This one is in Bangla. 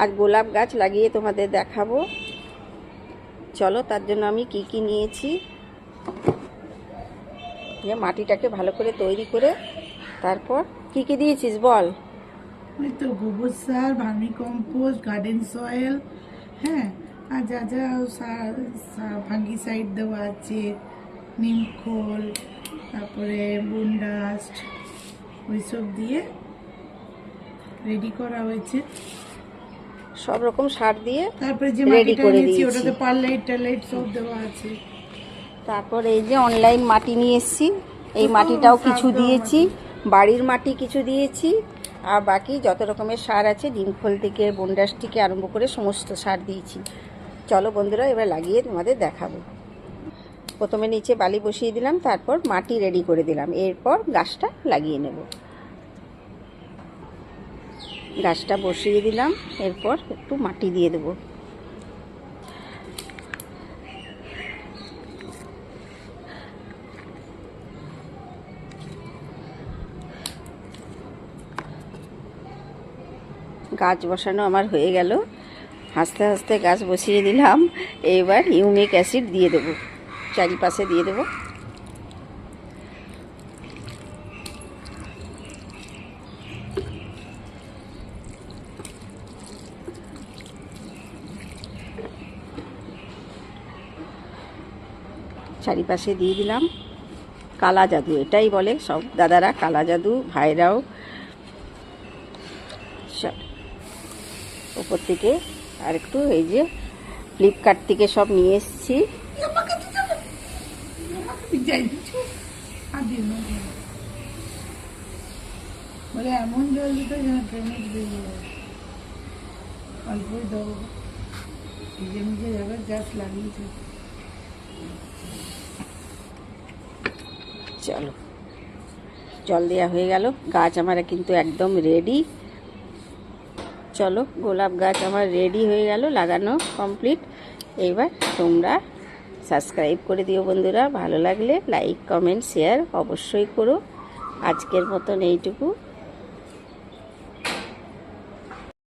আজ গোলাপ গাছ লাগিয়ে তোমাদের দেখাবো। চলো, তার জন্য আমি কি কি নিয়েছি। যে মাটিটাকে ভালো করে তৈরি করে তারপর কি কি দিয়েছিস বল। ওই তো গোবর সার, ভার্মি কম্পোস্ট, গার্ডেন সয়েল, হ্যাঁ, আর যা যা ফাঙ্গিসাইড দেওয়া আছে, নিম খোল, তারপরে বোন ডাস্ট, ওইসব দিয়ে রেডি করা হয়েছে। সব রকম সার দিয়ে তারপরে যে রেডি মাটিটা করে নিয়েছি দিয়েছি। ওটাতে পারলাইট টারলাইট সব দেওয়া আছে। তারপর এই যে অনলাইন মাটি নিয়ে এসেছি, এই মাটিটাও কিছু দিয়েছি, বাড়ির মাটি কিছু দিয়েছি, আর বাকি যত রকমের সার আছে নিমখোল থেকে বনডাস থেকে আরম্ভ করে সমস্ত সার দিয়েছি। চলো বন্ধুরা, এবার লাগিয়ে তোমাদের দেখাবো। প্রথমে নিচে বালি বসিয়ে দিলাম, তারপর মাটি রেডি করে দিলাম, এরপর গাছটা লাগিয়ে নেব। গাছটা বসিয়ে দিলাম, এরপর একটু মাটি দিয়ে দেবো। গাছ বসানো আমার হয়ে গেল, হাসতে হাসতে গাছ বসিয়ে দিলাম। এবার হিউমিক অ্যাসিড দিয়ে দেবো, চারিপাশে দিয়ে দেবো। চারিপাশে দিয়ে দিলাম কালা জাদু, এটাই বলে সব দাদারা, কালা জাদু, ভাইরাও সব। ওপর থেকে আর একটু এই যে ফ্লিপকার্ট থেকে সব নিয়ে এসেছি। বলে এমন জল দিতে যেন ট্রেনে বেরিয়ে অল্পই দেবো, নিজে নিজে যাবে, গাছ লাগিয়েছে। চলো, জল দেওয়া হয়ে গেল, গাছ আমার কিন্তু একদম রেডি। চলো, গোলাপ গাছ আমার রেডি হয়ে গেল, লাগানো কমপ্লিট। এবার তোমরা সাবস্ক্রাইব করে দিও বন্ধুরা, ভালো লাগলে লাইক কমেন্ট শেয়ার অবশ্যই করো। আজকের মতন এইটুকু।